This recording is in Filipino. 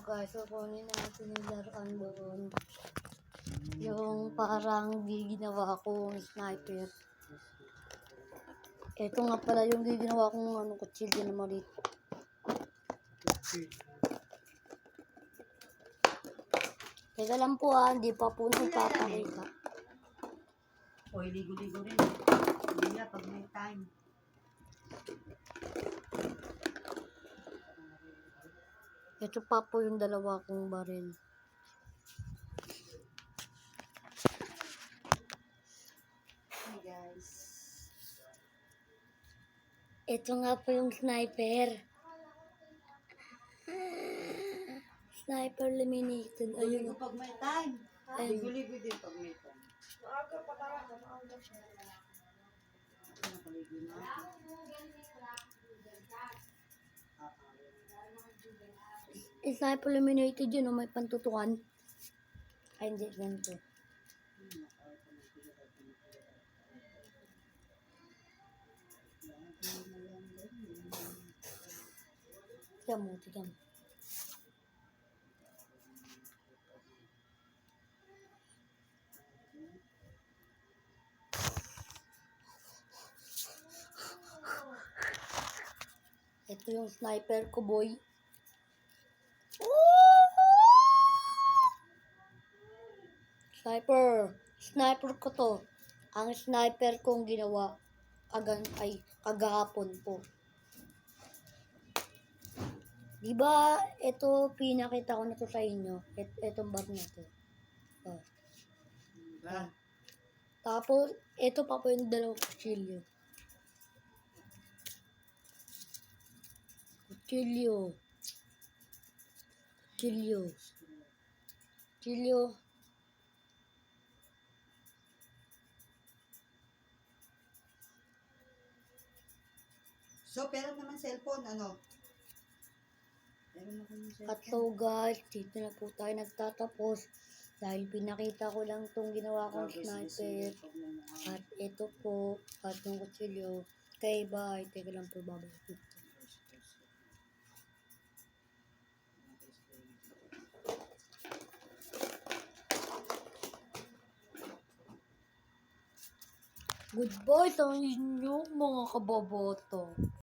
guys, kukunin natin yung laruan doon. Yung parang ginawa kong sniper. Ito nga pala yung ginawa kong kutsilyo na maliit. Teka lang po hindi pa po nagpapakita. Oy, ligo-ligo rin. Hindi na pag may time. Ito pa po yung dalawa kong baril. Hey guys. Ito nga po yung sniper. Sniper eliminated. Ligo Ayun. pag may time. Ayun. Ligo-ligo din pag may time. Nakaligo na. Sniper eliminated yun, may pantutukan. Ay, hindi, ganito. Tignan mo, tignan mo. Ito yung sniper ko, boy. Sniper ko to. Ang sniper kong ginawa kagahapon po. Diba, ito pinakita ko na to sa inyo. Itong bar na to. Oh. Tapos, ito pa po yung dalawang kutsilyo. Kutsilyo. So, pero naman cellphone, ano? Meron ako ng cellphone. At so guys, dito na po tayo nagtatapos. Dahil pinakita ko lang itong ginawa kong sniper. At ito po, at yung kutsilyo. Okay, bye. Teka lang po, babalik. Goodbye sa inyo mga kaboboto.